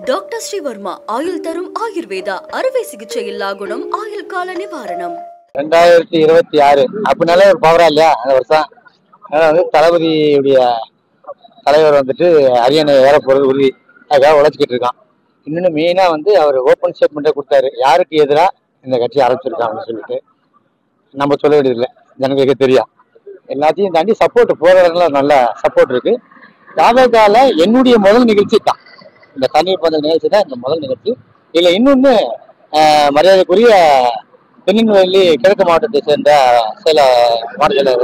Doctor Sreevarma ஆயுள் தரும் ஆயுர்வேதா அறுவை சிகிச்சை இல்லா குணம் ஆயுள் கால நிவாரணம். 2026 அப்படினாலே ஒரு பவரா இல்லையா அந்த வருஷம். அதனால வந்து தளபதியுடைய தலைவர் வந்துட்டு அரியணை ஏற போறது உறுதி. அதுக்காக உழைச்சிக்கிட்டு இருக்கான். இன்னொன்னு மெயினா வந்து அவர் ஓப்பன் ஸ்டேட்மெண்ட்டே கொடுத்தாரு, யாருக்கு எதிராக இந்த கட்சி ஆரம்பிச்சிருக்கான் அப்படின்னு சொல்லிட்டு. நம்ம சொல்ல வேண்டியதில்லை, ஜனங்களுக்கு தெரியும். எல்லாத்தையும் தாண்டி சப்போர்ட் போறவங்கள நல்ல சப்போர்ட் இருக்கு. தாவேகால என்னுடைய முதல் நிகழ்ச்சி தான் இந்த தண்ணீர் பந்த நிகழ்ச்சி தான் இந்த முதல் நிகழ்ச்சி. இதுல இன்னொன்னு மரியாதைக்குரிய திருநெல்வேலி கிழக்கு மாவட்டத்தை சேர்ந்த சில மாநில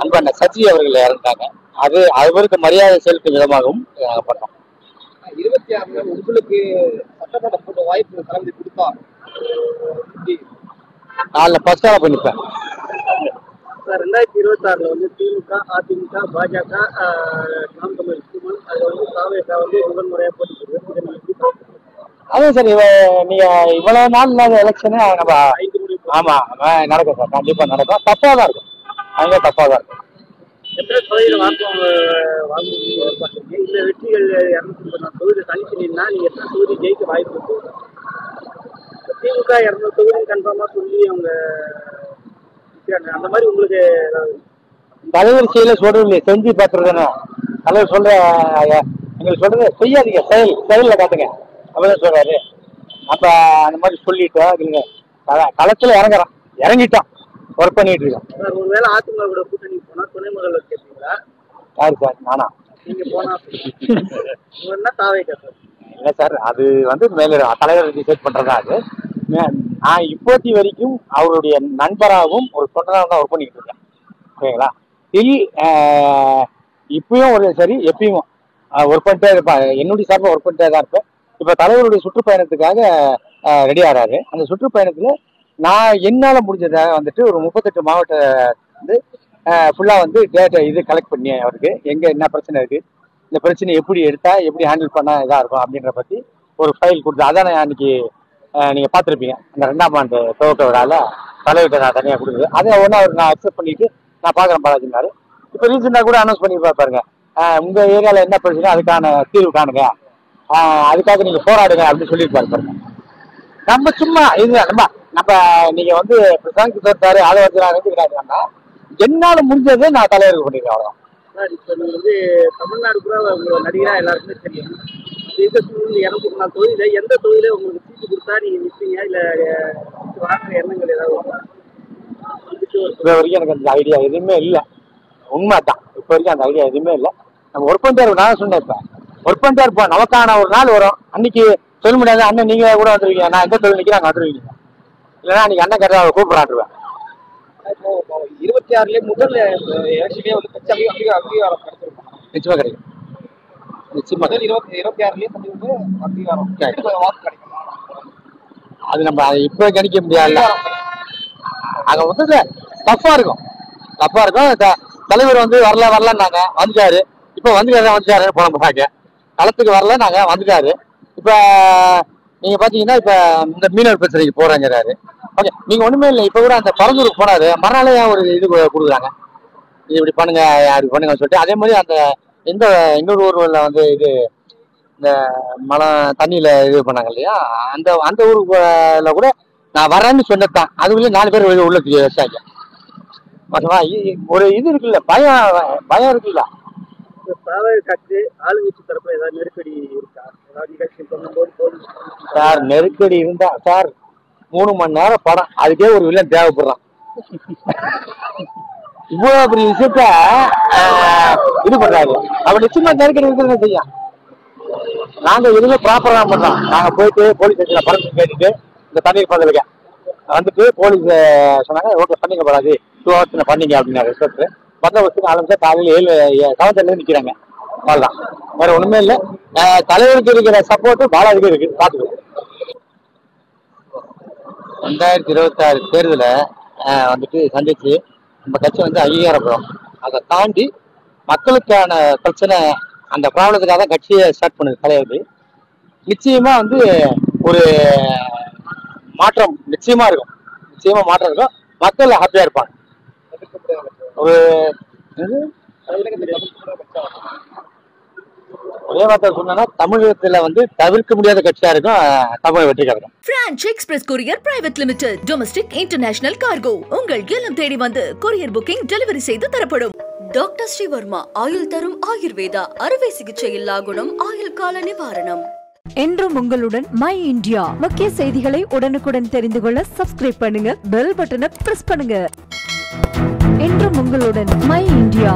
அன்பான சச்சி அவர்கள் இறந்தாங்க. அது அவருக்கு மரியாதை செலுத்தும் விதமாகவும் நாங்கள் பண்ணோம். 26 உங்களுக்கு சட்டமன்ற போட்ட வாய்ப்பு கலந்து கொடுத்தா நாளில் ஃபர்ஸ்டாக போய் நிற்பேன். 2026 வந்து திமுக, அதிமுக, பாஜக, நாம் தமிழ் அது வந்து தாவேகா வந்து முதன்முறையாக போட்டு. அதே சார், நீங்க இவ்வளவு நாள் இல்லாத எலெக்ஷனே நம்ம ஆமா நடக்கும் சார், கண்டிப்பா நடக்கும். தப்பா தான் இருக்கும், அங்கே தப்பா தான் இருக்கும். எத்தனை தொகுதியில் வாக்குவாங்க இந்த வெற்றிகள் 294 தொகுதி தனிச்சு நின்னா நீங்க எத்தனை தொகுதி ஜெயிக்க வாய்ப்பு இருக்கு? திமுக 200 தொகுதி கன்ஃபார்மா சொல்லி அவங்க அந்த மாதிரி உங்களுக்கு தலைவர் செயல சொல்றது செஞ்சு பார்த்துருதானே தலைவர் சொல்ற, எங்களுக்கு சொல்றது செய்யாதீங்க, செயல்ல காட்டுங்க அப்படிதான் சொல்றாரு. அப்ப அந்த மாதிரி சொல்லிட்டோம் இல்லைங்க, களத்துல இறங்கிட்டோம், ஒர்க் பண்ணிட்டு இருக்கோம். ஒருவேளை அதிமுக கூட கூட்டணி போனா துணை முதல்வர் கேட்பீங்களா? யாரு சார்? நானா? நீங்க போனா என்ன தாவேகா சார்? இல்லை சார், அது வந்து மேல தலைவர் டிசைட் பண்றதா. அது நான் இப்போத்தி வரைக்கும் அவருடைய நண்பராகவும் ஒரு தொண்டராகவும் தான் ஒர்க் பண்ணிக்கிட்டு இருக்கேன். ஓகேங்களா? இப்பயும் ஒரு சரி, எப்பயும் ஒர்க் பண்ணிட்டே இருப்பேன். என்னுடைய சார்பாக ஒர்க் பண்ணிட்டே தான் இருப்பேன். இப்போ தலைவருடைய சுற்றுப்பயணத்துக்காக ரெடி ஆகிறாரு. அந்த சுற்றுப்பயணத்தில் நான் என்னால் முடிஞ்சதை வந்துட்டு ஒரு 38 மாவட்ட வந்து ஃபுல்லாக வந்து டேட்டா இது கலெக்ட் பண்ணி அவருக்கு எங்கே என்ன பிரச்சனை இருக்குது, இந்த பிரச்சனை எப்படி எடுத்தா எப்படி ஹேண்டில் பண்ணால் இதாக இருக்கும் அப்படின்ற பற்றி ஒரு ஃபைல் கொடுத்து, அதான் நான் அன்னைக்கு நீங்கள் பார்த்துருப்பீங்க அந்த 2ஆம் ஆண்டு துவக்க விழாவில் தலைவர்கிட்ட நான் தனியாக கொடுக்குது. அதை ஒன்று அவர் நான் அக்செப்ட் பண்ணிட்டு நான் பார்க்குறேன் பாலாஜினாரு. இப்போ ரீசெண்டாக கூட அனௌன்ஸ் பண்ணி பாருங்க, உங்கள் ஏரியாவில் என்ன பிரச்சனை அதுக்கான தீர்வு காணுங்க, அதுக்காக நீங்கள் போராடுங்க அப்படின்னு சொல்லியிருப்பாரு பாருங்க. நம்ம சும்மா இது நம்ம நீங்கள் வந்து பிரசாந்த் தோத்தாரு அதை வச்சு நான் நினைச்சுக்கிறாங்கன்னா என்னால் முடிஞ்சதை நான் தலைவருக்கு பண்ணியிருக்கேன், அவ்வளோதான். இப்போ நீங்கள் வந்து தமிழ்நாடு கூட உங்களோட நடிகராக எல்லாருக்குமே தெரியும். 204 தொகுதியில எந்த தொகுதியில உங்களுக்கு சீட்டு கொடுத்தா நீங்க நிற்பீங்க, இல்லை வாங்குற எண்ணங்கள் ஏதாவது? இப்போ வரைக்கும் எனக்கு அந்த ஐடியா எதுவுமே இல்லை, உண்மை தான். இப்போ வரைக்கும் அந்த ஐடியா எதுவுமே இல்லை. நம்ம ஒர்க் பண்ணிட்டே இருப்போம். நான் சொன்னேன், இப்போ ஒர்க் பண்ணிட்டே இருப்போம். நமக்கான ஒரு நாள் வரும், அன்னைக்கு சொல்ல முடியாது. அண்ணன் நீங்கள் கூட வந்துருவீங்க, நான் எந்த தொழில் நிற்கிறேன் அங்கே வந்துருவீங்க. இல்லைன்னா அன்னைக்கு அண்ணன் கரெக்டாக கூப்பிட்றான்ருவேன். 26 முதல் எலெக்ஷனே வந்து கட்சி அங்கீகாரம் கிடைச்சிருக்கும். நிச்சயமாக கிடைக்கும். நிச்சயமாக 26 வந்து அங்கீகாரம் வாக்கு கிடைக்கும். அது நம்ம இப்போ கணிக்க முடியாது. அங்கே வந்து டஃப்பாக இருக்கும். தலைவர் வந்து வரலன்னாங்க, வந்துட்டாரு. இப்போ வந்துட்டாரு போன பார்க்க களத்துக்கு வரல, நாங்கள் வந்துட்டாரு. இப்போ நீங்கள் பார்த்தீங்கன்னா இப்போ இந்த மீனவர் பிரச்சனைக்கு போகிறாங்கிறாரு. ஓகே, நீங்கள் ஒன்றுமே இல்லை. இப்போ கூட அந்த பரந்தூருக்கு போனார், மறுநாளே ஒரு இது கொடுக்குறாங்க, இது இப்படி பண்ணுங்க அப்படி பண்ணுங்கன்னு சொல்லிட்டு. அதே மாதிரி அந்த இன்னொரு ஊரில் வந்து இது இந்த மழை தண்ணியில் இது பண்ணாங்க இல்லையா, அந்த ஊருக்குள்ள கூட நான் வரேன்னு சொன்னதான், அதுக்குள்ளே 4 பேர் உள்ள வச்சாங்க. ஒரு இது இருக்குல்ல, பயம் இருக்குல்ல. கட்சி ஆளுங்கட்சி தரப்புல ஏதாவது நெருக்கடி இருக்கா? ஏதாவது நிகழ்ச்சி பண்ணும்போது சார் நெருக்கடி இருந்தா சார் 3 மணி நேரம் படம், அதுக்கே ஒரு வில்லன் தேவைப்படுறான். இவ்வளவு பெரிய விஷயத்த இது பண்றாரு. அவர் நிச்சயமா நெருக்கடி இருக்கிறது செய்யும். நாங்க எதுவுமே ப்ராப்பரா பண்றோம். நாங்க போயிட்டு போலீஸ் ஸ்டேஷன்ல பர்மிஷன் கேட்டுட்டு இந்த தண்ணீர் பந்தலுக்கு வந்துட்டு போலீஸ் சொன்னாங்க, ஓகே பண்ணிக்க கூடாது, 2 hours பண்ணீங்க அப்படின்னா ரிசல்ட் பந்தோபஸ்துக்கு ஆரம்பிச்சா காலையில் 7 நிற்கிறாங்க. அவ்வளோதான், வேற ஒண்ணுமே இல்லை. தலைவருக்கு இருக்கிற சப்போர்ட்டு பாலாஜிக்கு இருக்கு, பார்த்துக்கோ. 2026 தேர்தலை வந்துட்டு சந்திச்சு நம்ம கட்சி வந்து அங்கீகாரப்படும். அதை தாண்டி மக்களுக்கான பிரச்சனை, அந்த ப்ராப்ளத்துக்காக தான் கட்சியை ஸ்டார்ட் பண்ணுது தலைவர். நிச்சயமா வந்து ஒரு மாற்றம் நிச்சயமா இருக்கும், மாற்றம் இருக்கும். மக்கள் ஹாப்பியா இருப்பாங்க. ஒரு ஒரே வார்த்தை சொன்னா தமிழகத்துல தவிர்க்க முடியாத கட்சியா இருக்கும் Tamil Vettri Kazhagam. Franch express courier private limited domestic international cargo உங்கள் இல்லம் தேடி வந்து கொரியர் புக்கிங் டெலிவரி செய்து தரப்படும். டாக்டர் ஸ்ரீவர்மா ஆயுள் தரும் ஆயுர்வேதா அறுவை சிகிச்சை இல்லா குணம் ஆயுள் கால நிவாரணம். என்றும் உங்களுடன் மை இந்தியா. முக்கிய செய்திகளை உடனுக்குடன் தெரிந்து கொள்ள சப்ஸ்கிரைப் பண்ணுங்க, பெல் பட்டனை பிரஸ் பண்ணுங்க. என்றும் உங்களுடன் மை இந்தியா.